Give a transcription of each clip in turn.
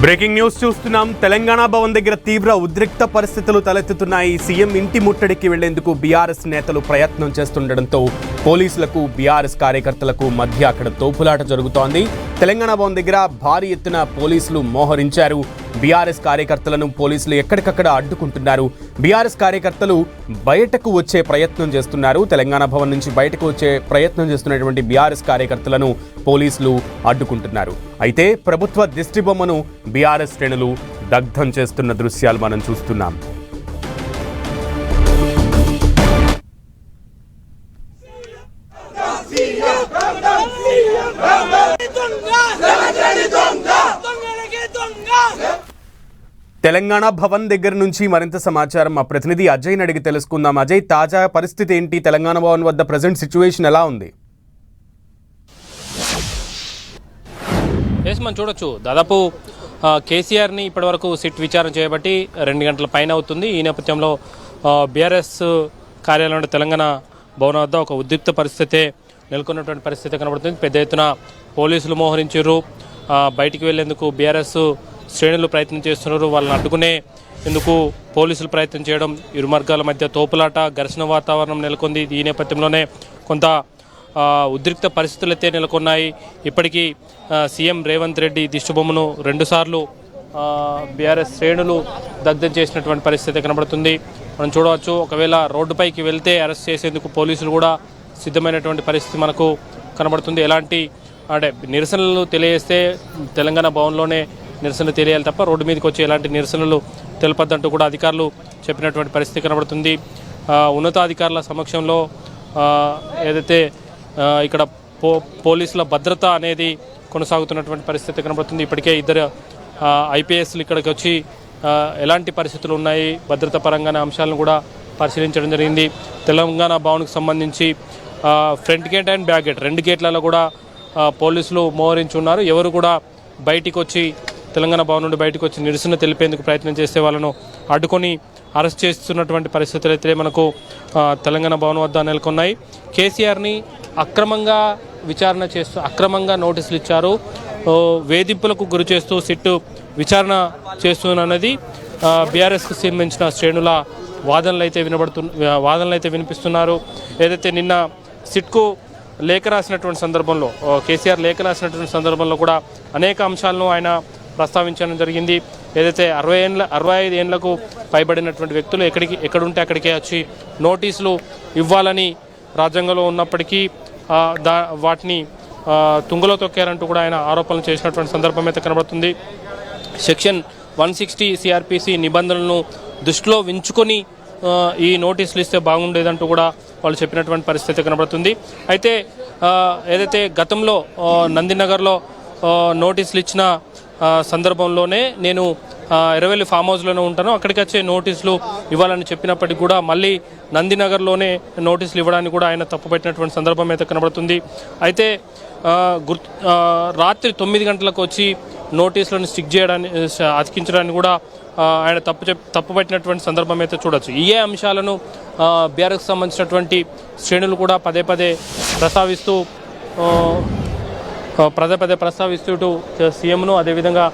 Breaking news చూస్తున్నాం. తెలంగాణ భవన్ దగ్గర తీవ్ర ఉద్రిక్త పరిస్థితులు తలెత్తుతున్నాయి. సీఎం ఇంటి ముట్టడికి వెళ్లేందుకు బీఆర్ఎస్ నేతలు ప్రయత్నం చేస్తుండటంతో పోలీసులకు బీఆర్ఎస్ కార్యకర్తలకు మధ్య అక్కడ తోపులాట జరుగుతోంది. తెలంగాణ భవన్ దగ్గర భారీ ఎత్తున పోలీసులు మోహరించారు. బీఆర్ఎస్ కార్యకర్తలను పోలీసులు ఎక్కడికక్కడ అడ్డుకుంటున్నారు. బీఆర్ఎస్ కార్యకర్తలు బయటకు వచ్చే ప్రయత్నం చేస్తున్నారు. తెలంగాణ భవన్ నుంచి బయటకు వచ్చే ప్రయత్నం చేస్తున్నటువంటి బీఆర్ఎస్ కార్యకర్తలను పోలీసులు అడ్డుకుంటున్నారు. అయితే ప్రభుత్వ దిష్టిబొమ్మను బీఆర్ఎస్ శ్రేణులు దగ్ధం చేస్తున్న దృశ్యాలు మనం చూస్తున్నాం. తెలంగాణ భవన్ దగ్గర నుంచి మరింత సమాచారం మా ప్రతినిధి అజయ్ని అడిగి తెలుసుకుందాం. అజయ్, తాజా పరిస్థితి ఏంటి? తెలంగాణ భవన్ వద్ద ప్రజెంట్ సిచ్యువేషన్ ఎలా ఉంది? మనం చూడొచ్చు, దాదాపు కేసీఆర్ని ఇప్పటివరకు సిట్ విచారణ చేయబట్టి 2 గంటల పైన అవుతుంది. ఈ నేపథ్యంలో బీఆర్ఎస్ కార్యాలయంలో తెలంగాణ భవన్ వద్ద ఒక ఉద్రిక్త పరిస్థితి నెలకొన్నటువంటి పరిస్థితి కనబడుతుంది. పెద్ద ఎత్తున పోలీసులు మోహరించారు. బయటికి వెళ్లేందుకు బీఆర్ఎస్ శ్రేణులు ప్రయత్నం చేస్తున్నారు. వాళ్ళని అడ్డుకునే ఎందుకు పోలీసులు ప్రయత్నం చేయడం, ఇరు వర్గాల మధ్య తోపులాట, ఘర్షణ వాతావరణం నెలకొంది. ఈ నేపథ్యంలోనే కొంత ఉద్రిక్త పరిస్థితులు అయితే నెలకొన్నాయి. ఇప్పటికీ సీఎం రేవంత్ రెడ్డి దిష్టిబొమ్మను 2 సార్లు బీఆర్ఎస్ శ్రేణులు దగ్ధం చేసినటువంటి పరిస్థితి కనబడుతుంది. మనం చూడవచ్చు, ఒకవేళ రోడ్డుపైకి వెళ్తే అరెస్ట్ చేసేందుకు పోలీసులు కూడా సిద్ధమైనటువంటి పరిస్థితి మనకు కనబడుతుంది. ఎలాంటి నిరసనలు తెలియజేస్తే తెలంగాణ భవన్లోనే నిరసనలు తెలియాలి తప్ప రోడ్డు మీదకి వచ్చి ఎలాంటి నిరసనలు తెలపద్దంటూ కూడా అధికారులు చెప్పినటువంటి పరిస్థితి కనబడుతుంది. ఉన్నతాధికారుల సమక్షంలో ఏదైతే ఇక్కడ పోలీసుల భద్రత అనేది కొనసాగుతున్నటువంటి పరిస్థితి కనబడుతుంది. ఇప్పటికే 2 ఐపీఎస్లు ఇక్కడికి వచ్చి ఎలాంటి పరిస్థితులు ఉన్నాయి, భద్రత పరంగా అంశాలను కూడా పరిశీలించడం జరిగింది. తెలంగాణ భవన్కు సంబంధించి front gate and back gate 2 గేట్లలో కూడా పోలీసులు మోహరించి ఉన్నారు. ఎవరు కూడా బయటికి వచ్చి తెలంగాణ భవన్ నుండి బయటకు వచ్చి నిరసన తెలిపేందుకు ప్రయత్నం చేసే వాళ్ళను అడ్డుకొని అరెస్ట్ చేస్తున్నటువంటి పరిస్థితులు అయితే మనకు తెలంగాణ భవన్ వద్ద నెలకొన్నాయి. కేసీఆర్ని అక్రమంగా విచారణ చేస్తూ అక్రమంగా నోటీసులు ఇచ్చారు, వేధింపులకు గురి చేస్తూ సిట్టు విచారణ చేస్తున్నది బీఆర్ఎస్కు సంబంధించిన శ్రేణుల వాదనలు అయితే వినిపిస్తున్నారు. ఏదైతే నిన్న సిట్కు లేఖ రాసినటువంటి సందర్భంలో, కేసీఆర్ లేఖ రాసినటువంటి సందర్భంలో కూడా అనేక అంశాలను ఆయన ప్రస్తావించడం జరిగింది. ఏదైతే 65 ఏళ్లకు పైబడినటువంటి వ్యక్తులు ఎక్కడుంటే అక్కడికే వచ్చి నోటీసులు ఇవ్వాలని రాజ్యాంగంలో ఉన్నప్పటికీ వాటిని తుంగలో తొక్కారంటూ కూడా ఆయన ఆరోపణలు చేసినటువంటి సందర్భం అయితే కనబడుతుంది. సెక్షన్ 160 సిఆర్పిసి నిబంధనలను దృష్టిలో ఉంచుకొని ఈ నోటీసులు ఇస్తే బాగుండేదంటూ కూడా వాళ్ళు చెప్పినటువంటి పరిస్థితి కనబడుతుంది. అయితే ఏదైతే గతంలో నందినగర్లో నోటీసులు ఇచ్చిన సందర్భంలోనే నేను ఎర్రవెల్లి ఫామ్ హౌస్లోనే ఉంటాను, అక్కడికి వచ్చే నోటీసులు ఇవ్వాలని చెప్పినప్పటికీ కూడా మళ్ళీ నందినగర్లోనే నోటీసులు ఇవ్వడానికి కూడా ఆయన తప్పుపెట్టినటువంటి సందర్భం అయితే కనబడుతుంది. అయితే రాత్రి 9 గంటలకు వచ్చి నోటీసులను స్టిక్ చేయడానికి అతికించడానికి కూడా ఆయన తప్పుపట్టినటువంటి సందర్భం అయితే చూడొచ్చు. ఈ అంశాలను బీఆర్ఎస్కి సంబంధించినటువంటి శ్రేణులు కూడా పదే పదే ప్రస్తావిస్తూ సీఎంను అదేవిధంగా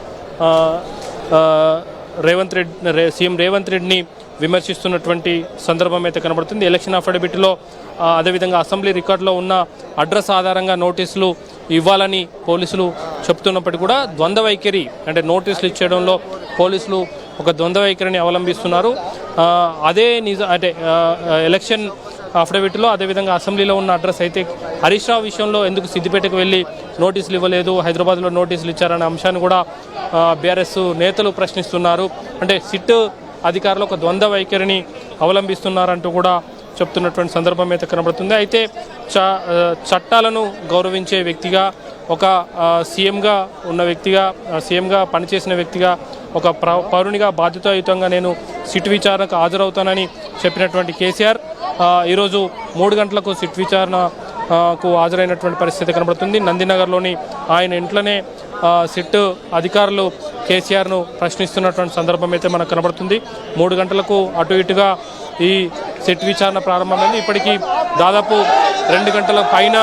సీఎం రేవంత్ రెడ్డిని విమర్శిస్తున్నటువంటి సందర్భం అయితే కనబడుతుంది. ఎలక్షన్ అఫిడవిట్లో అదేవిధంగా అసెంబ్లీ రికార్డులో ఉన్న అడ్రస్ ఆధారంగా నోటీసులు ఇవ్వాలని పోలీసులు చెప్తున్నప్పటికీ కూడా ద్వంద్వ వైఖరి, అంటే నోటీసులు ఇచ్చేయడంలో పోలీసులు ఒక ద్వంద్వ వైఖరిని అవలంబిస్తున్నారు. అదే ఎలక్షన్ అఫిడవిట్లో అదేవిధంగా అసెంబ్లీలో ఉన్న అడ్రస్ అయితే హరీష్ రావు విషయంలో ఎందుకు సిద్దిపేటకు వెళ్ళి నోటీసులు ఇవ్వలేదు, హైదరాబాద్లో నోటీసులు ఇచ్చారనే అంశాన్ని కూడా బీఆర్ఎస్ నేతలు ప్రశ్నిస్తున్నారు. అంటే సిట్ అధికారులు ఒక ద్వంద్వ వైఖరిని అవలంబిస్తున్నారంటూ కూడా చెప్తున్నటువంటి సందర్భం అయితే కనబడుతుంది. అయితే చట్టాలను గౌరవించే వ్యక్తిగా, ఒక సీఎంగా పనిచేసిన వ్యక్తిగా, ఒక పౌరునిగా బాధ్యతాయుతంగా నేను సిట్ విచారణకు హాజరవుతానని చెప్పినటువంటి కేసీఆర్ ఈరోజు 3 గంటలకు సిట్ విచారణకు హాజరైనటువంటి పరిస్థితి కనబడుతుంది. నందినగర్లోని ఆయన ఇంట్లోనే సిట్ అధికారులు కేసీఆర్ను ప్రశ్నిస్తున్నటువంటి సందర్భం అయితే మనకు కనబడుతుంది. 3 గంటలకు అటు ఇటుగా ఈ సిట్ విచారణ ప్రారంభమైంది. ఇప్పటికీ దాదాపు 2 గంటల పైన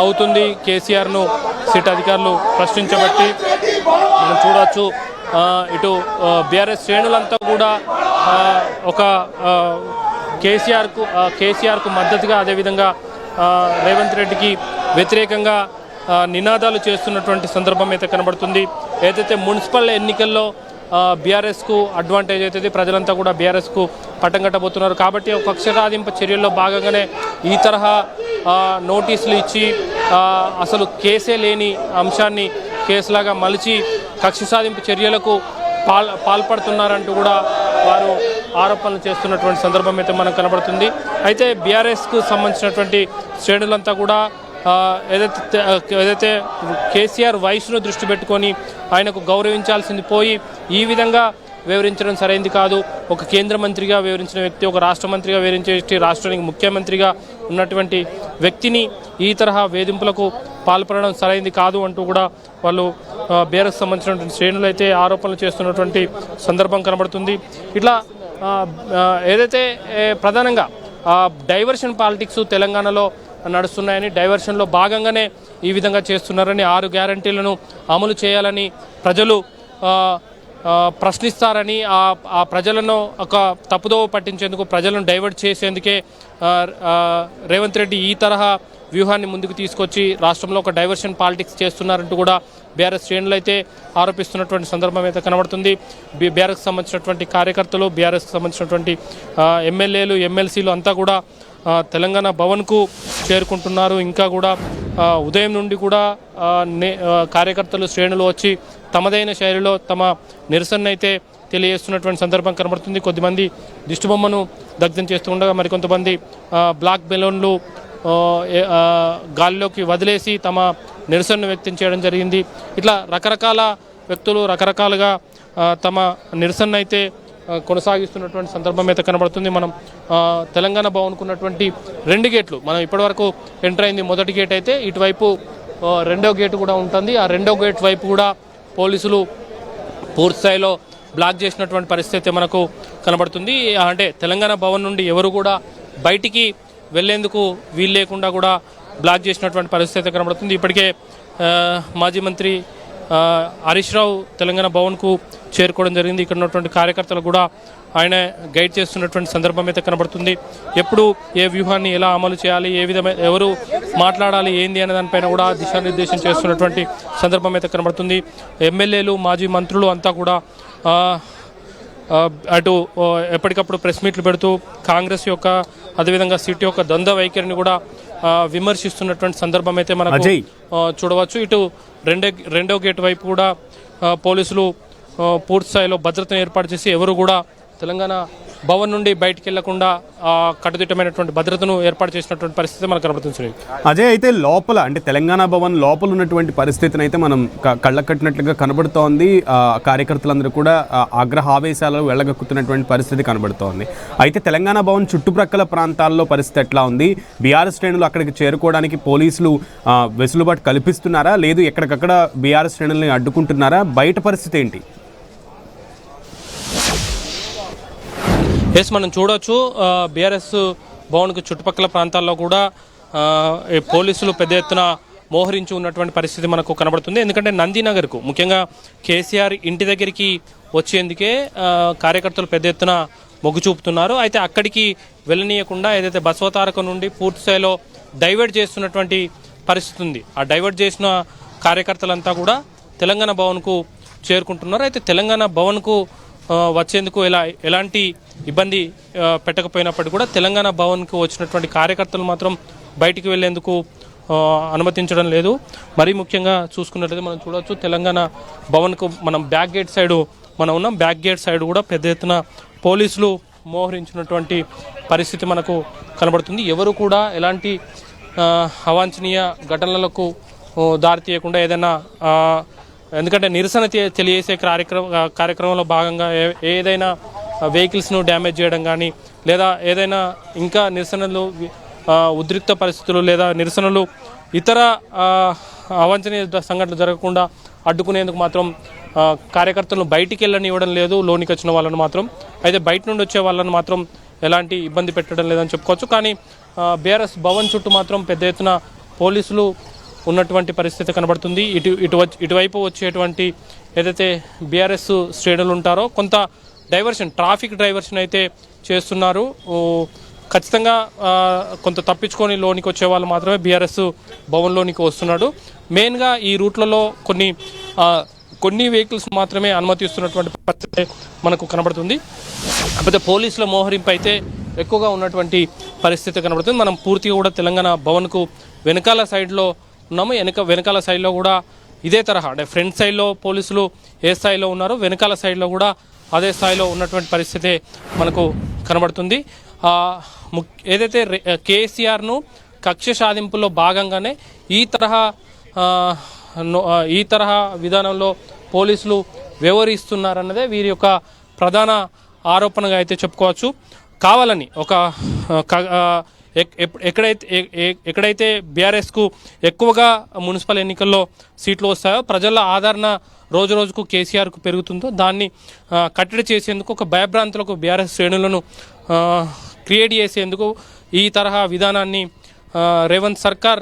అవుతుంది కేసీఆర్ను సిట్ అధికారులు ప్రశ్నించబట్టి. మనం చూడవచ్చు. ఇటు బీఆర్ఎస్ శ్రేణులంతా కూడా ఒక కేసీఆర్కు మద్దతుగా, అదేవిధంగా రేవంత్ రెడ్డికి వ్యతిరేకంగా నినాదాలు చేస్తున్నటువంటి సందర్భం అయితే కనబడుతుంది. ఏదైతే మున్సిపల్ ఎన్నికల్లో బీఆర్ఎస్కు అడ్వాంటేజ్ అవుతుంది, ప్రజలంతా కూడా బీఆర్ఎస్కు పట్టం కట్టబోతున్నారు. కాబట్టి ఒక కక్ష సాధింపు చర్యల్లో భాగంగానే ఈ తరహా నోటీసులు ఇచ్చి అసలు కేసే లేని అంశాన్ని కేసులాగా మలిచి కక్ష సాధింపు చర్యలకు పాల్పడుతున్నారంటూ కూడా వారు ఆరోపణలు చేస్తున్నటువంటి సందర్భం అయితే మనకు కనబడుతుంది. అయితే బీఆర్ఎస్కు సంబంధించినటువంటి శ్రేణులంతా కూడా ఏదైతే కేసీఆర్ వయసును దృష్టి పెట్టుకొని ఆయనకు గౌరవించాల్సింది పోయి ఈ విధంగా వివరించడం సరైంది కాదు. ఒక కేంద్ర మంత్రిగా వివరించిన వ్యక్తి, ఒక రాష్ట్ర మంత్రిగా వివరించే రాష్ట్రానికి ముఖ్యమంత్రిగా ఉన్నటువంటి వ్యక్తిని ఈ తరహా వేధింపులకు పాల్పడడం సరైంది కాదు అంటూ కూడా వాళ్ళు బీఆర్ఎస్ సంబంధించినటువంటి శ్రేణులు అయితే ఆరోపణలు చేస్తున్నటువంటి సందర్భం కనబడుతుంది. ఇట్లా ఏదైతే ప్రధానంగా డైవర్షన్ పాలిటిక్స్ తెలంగాణలో నడుస్తున్నాయని, డైవర్షన్లో భాగంగానే ఈ విధంగా చేస్తున్నారని, 6 గ్యారంటీలను అమలు చేయాలని ప్రజలు ప్రశ్నిస్తారని, ఆ ప్రజలను ఒక తప్పుదోవ పట్టించేందుకు, ప్రజలను డైవర్ట్ చేసేందుకే రేవంత్ రెడ్డి ఈ తరహా వ్యూహాన్ని ముందుకు తీసుకొచ్చి రాష్ట్రంలో ఒక డైవర్షన్ పాలిటిక్స్ చేస్తున్నారంటూ కూడా బీఆర్ఎస్ శ్రేణులు అయితే ఆరోపిస్తున్నటువంటి సందర్భం అయితే కనబడుతుంది. బీఆర్ఎస్కి సంబంధించినటువంటి కార్యకర్తలు, బీఆర్ఎస్కి సంబంధించినటువంటి ఎమ్మెల్యేలు, ఎమ్మెల్సీలు అంతా కూడా తెలంగాణ భవన్కు చేరుకుంటున్నారు. ఇంకా కూడా ఉదయం నుండి కూడా కార్యకర్తలు, శ్రేణులు వచ్చి తమదైన శైలిలో తమ నిరసన అయితే తెలియజేస్తున్నటువంటి సందర్భం కనబడుతుంది. కొద్దిమంది దిష్టిబొమ్మను దగ్ధం చేస్తూ ఉండగా మరికొంతమంది బ్లాక్ బెలూన్లు గాలిలోకి వదిలేసి తమ నిరసనను వ్యక్తం చేయడం జరిగింది. ఇట్లా రకరకాల వ్యక్తులు రకరకాలుగా తమ నిరసన అయితే కొనసాగిస్తున్నటువంటి సందర్భం అయితే కనబడుతుంది. మనం తెలంగాణ భవన్కు ఉన్నటువంటి 2 గేట్లు మనం ఇప్పటివరకు ఎంటర్ అయింది. మొదటి గేట్ అయితే ఇటువైపు రెండో గేటు కూడా ఉంటుంది. ఆ రెండో గేట్ వైపు కూడా పోలీసులు పూర్తి స్థాయిలో బ్లాక్ చేసినటువంటి పరిస్థితి మనకు కనబడుతుంది. అంటే తెలంగాణ భవన్ నుండి ఎవరు కూడా బయటికి వెళ్లేందుకు వీలు లేకుండా కూడా బ్లాక్ చేసినటువంటి పరిస్థితి కనబడుతుంది. ఇప్పటికే మాజీ మంత్రి హరీష్ రావు తెలంగాణ భవన్కు చేరుకోవడం జరిగింది. ఇక్కడ ఉన్నటువంటి కార్యకర్తలు కూడా ఆయన గైడ్ చేస్తున్నటువంటి సందర్భం అయితే కనబడుతుంది. ఎప్పుడు ఏ వ్యూహాన్ని ఎలా అమలు చేయాలి, ఏ విధమైన ఎవరు మాట్లాడాలి, ఏంది అనే దానిపైన కూడా దిశానిర్దేశం చేస్తున్నటువంటి సందర్భం అయితే కనబడుతుంది. ఎమ్మెల్యేలు, మాజీ మంత్రులు అంతా కూడా అటు ఎప్పటికప్పుడు ప్రెస్ మీట్లు పెడుతూ కాంగ్రెస్ యొక్క, అదేవిధంగా సిటీ యొక్క ద్వంద్వ వైఖరిని కూడా విమర్శిస్తున్నటువంటి సందర్భం అయితే మనకు చూడవచ్చు. ఇటు రెండో గేట్ వైపు కూడా పోలీసులు పూర్తి స్థాయిలో భద్రతను ఏర్పాటు చేసి ఎవరు కూడా తెలంగాణ భవన్ నుండి బయటికి వెళ్లకుండా కట్టుదిట్టమైనటువంటి భద్రతను ఏర్పాటు చేసినటువంటి పరిస్థితి మనకు కనబడుతుంది. అదే అయితే లోపల, అంటే తెలంగాణ భవన్ లోపల ఉన్నటువంటి పరిస్థితిని అయితే మనం కళ్ళ కట్టినట్లుగా కనబడుతోంది. కార్యకర్తలందరూ కూడా ఆగ్రహావేశాలు వెళ్ళగక్కుతున్నటువంటి పరిస్థితి కనబడుతోంది. అయితే తెలంగాణ భవన్ చుట్టుప్రక్కల ప్రాంతాల్లో పరిస్థితి ఎట్లా ఉంది? బీఆర్ఎస్ శ్రేణులు అక్కడికి చేరుకోవడానికి పోలీసులు వెసులుబాటు కల్పిస్తున్నారా, లేదు ఎక్కడికక్కడ బీఆర్ఎస్ శ్రేణుల్ని అడ్డుకుంటున్నారా? బయట పరిస్థితి ఏంటి? మనం చూడవచ్చు బీఆర్ఎస్ భవన్కు చుట్టుపక్కల ప్రాంతాల్లో కూడా పోలీసులు పెద్ద ఎత్తున మోహరించి ఉన్నటువంటి పరిస్థితి మనకు కనబడుతుంది. ఎందుకంటే నందినగర్కు, ముఖ్యంగా కేసీఆర్ ఇంటి దగ్గరికి వచ్చేందుకే కార్యకర్తలు పెద్ద ఎత్తున మొగ్గు చూపుతున్నారు. అయితే అక్కడికి వెళ్ళనీయకుండా ఏదైతే బసవతారక నుండి పూర్తి స్థాయిలో డైవర్ట్ చేస్తున్నటువంటి పరిస్థితి ఉంది. ఆ డైవర్ట్ చేసిన కార్యకర్తలంతా కూడా తెలంగాణ భవన్కు చేరుకుంటున్నారు. అయితే తెలంగాణ భవన్కు వచ్చేందుకు ఎలాంటి ఇబ్బంది పెట్టకపోయినప్పటికీ కూడా తెలంగాణ భవన్కు వచ్చినటువంటి కార్యకర్తలు మాత్రం బయటికి వెళ్లేందుకు అనుమతించడం లేదు. మరీ ముఖ్యంగా చూసుకున్నట్లయితే మనం చూడవచ్చు, తెలంగాణ భవన్కు మనం బ్యాక్ గేట్ సైడ్ ఉన్నాం. బ్యాక్ గేట్ సైడ్ కూడా పెద్ద ఎత్తున పోలీసులు మోహరించినటువంటి పరిస్థితి మనకు కనబడుతుంది. ఎవరు కూడా ఎలాంటి అవాంఛనీయ ఘటనలకు దారి తీయకుండా ఏదైనా, ఎందుకంటే నిరసన తెలియజేసే కార్యక్రమంలో భాగంగా ఏదైనా వెహికల్స్ను డ్యామేజ్ చేయడం కానీ, లేదా ఏదైనా ఇంకా నిరసనలు, ఉద్రిక్త పరిస్థితులు లేదా నిరసనలు, ఇతర అవాంఛనీయ సంఘటనలు జరగకుండా అడ్డుకునేందుకు మాత్రం కార్యకర్తలను బయటికి వెళ్ళనివ్వడం లేదు, లోనికి వచ్చిన వాళ్ళను మాత్రం. అయితే బయట నుండి వచ్చే వాళ్ళను మాత్రం ఎలాంటి ఇబ్బంది పెట్టడం లేదని చెప్పుకోవచ్చు. కానీ బీఆర్ఎస్ భవన్ చుట్టూ మాత్రం పెద్ద ఎత్తున పోలీసులు ఉన్నటువంటి పరిస్థితి కనబడుతుంది. ఇటువైపు వచ్చేటువంటి ఏదైతే బీఆర్ఎస్ శ్రేణులు ఉంటారో కొంత ట్రాఫిక్ డైవర్షన్ అయితే చేస్తున్నారు. ఖచ్చితంగా కొంత తప్పించుకొని లోనికి వచ్చే వాళ్ళు మాత్రమే బీఆర్ఎస్ భవన్లోనికి వస్తున్నాడు. మెయిన్గా ఈ రూట్లలో కొన్ని వెహికల్స్ మాత్రమే అనుమతిస్తున్నటువంటి పరిస్థితి మనకు కనబడుతుంది. కాకపోతే పోలీసుల మోహరింపు అయితే ఎక్కువగా ఉన్నటువంటి పరిస్థితి కనబడుతుంది. మనం పూర్తిగా కూడా తెలంగాణ భవన్కు వెనకాల సైడ్లో ఉన్నాము. వెనకాల సైడ్లో కూడా ఇదే తరహా అంటే ఫ్రంట్ సైడ్లో పోలీసులు ఏ స్థాయిలో ఉన్నారో వెనకాల సైడ్లో కూడా అదే స్థాయిలో ఉన్నటువంటి పరిస్థితి మనకు కనబడుతుంది. ఏదైతే కేసీఆర్ను కక్ష సాధింపుల్లో భాగంగానే ఈ తరహా విధానంలో పోలీసులు వ్యవహరిస్తున్నారన్నదే వీరి యొక్క ప్రధాన ఆరోపణగా అయితే చెప్పుకోవచ్చు. కావాలని ఎక్కడైతే బీఆర్ఎస్కు ఎక్కువగా మున్సిపల్ ఎన్నికల్లో సీట్లు వస్తాయో ప్రజల ఆదరణ రోజు రోజుకు కేసీఆర్కు పెరుగుతుందో దాన్ని కట్టడి చేసేందుకు ఒక భయభ్రాంతులకు బీఆర్ఎస్ శ్రేణులను క్రియేట్ చేసేందుకు ఈ తరహా విధానాన్ని రేవంత్ సర్కార్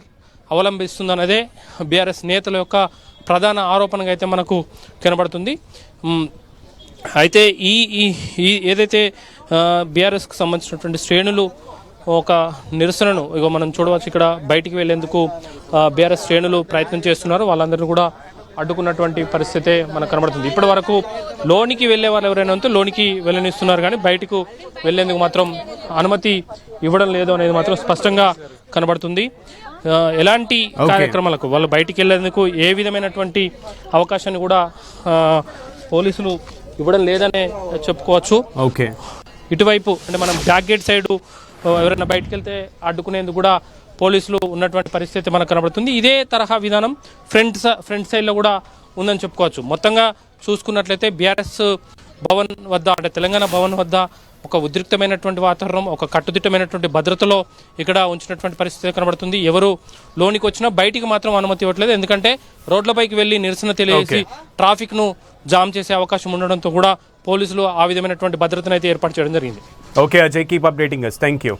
అవలంబిస్తుందన్నదే బీఆర్ఎస్ నేతల యొక్క ప్రధాన ఆరోపణగా అయితే మనకు కనబడుతుంది. అయితే ఈ ఏదైతే బీఆర్ఎస్కు సంబంధించినటువంటి శ్రేణులు ఒక నిరసనను మనం చూడవచ్చు. ఇక్కడ బయటికి వెళ్లేందుకు బీఆర్ఎస్ శ్రేణులు ప్రయత్నం చేస్తున్నారు. వాళ్ళందరినీ కూడా అడ్డుకున్నటువంటి పరిస్థితే మనకు కనబడుతుంది. ఇప్పటి వరకు లోనికి వెళ్లే వాళ్ళు ఎవరైనా ఉంటే లోనికి వెళ్ళనిస్తున్నారు, కానీ బయటకు వెళ్లేందుకు మాత్రం అనుమతి ఇవ్వడం లేదు అనేది మాత్రం స్పష్టంగా కనబడుతుంది. ఎలాంటి కార్యక్రమాలకు వాళ్ళు బయటికి వెళ్లేందుకు ఏ విధమైనటువంటి అవకాశాన్ని కూడా పోలీసులు ఇవ్వడం లేదనే చెప్పుకోవచ్చు. ఇటువైపు అంటే మనం బ్యాక్ గేట్ సైడ్ ఎవరైనా బయటకు వెళ్తే అడ్డుకునేందుకు కూడా పోలీసులు ఉన్నటువంటి పరిస్థితి మనకు కనబడుతుంది. ఇదే తరహా విధానం ఫ్రంట్ సైడ్లో కూడా ఉందని చెప్పుకోవచ్చు. మొత్తంగా చూసుకున్నట్లయితే బీఆర్ఎస్ భవన్ వద్ద అంటే తెలంగాణ భవన్ వద్ద ఒక ఉద్రిక్తమైనటువంటి వాతావరణం, ఒక కట్టుదిట్టమైనటువంటి భద్రతలో ఇక్కడ ఉంచినటువంటి పరిస్థితి కనబడుతుంది. ఎవరు లోనికి వచ్చినా బయటికి మాత్రం అనుమతి ఇవ్వట్లేదు. ఎందుకంటే రోడ్లపైకి వెళ్ళి నిరసన తెలియజేసి ట్రాఫిక్ను జామ్ చేసే అవకాశం ఉండడంతో కూడా పోలీసులు ఆ విధమైనటువంటి భద్రతను అయితే ఏర్పాటు చేయడం జరిగింది. Okay Ajay, keep updating us. Thank you.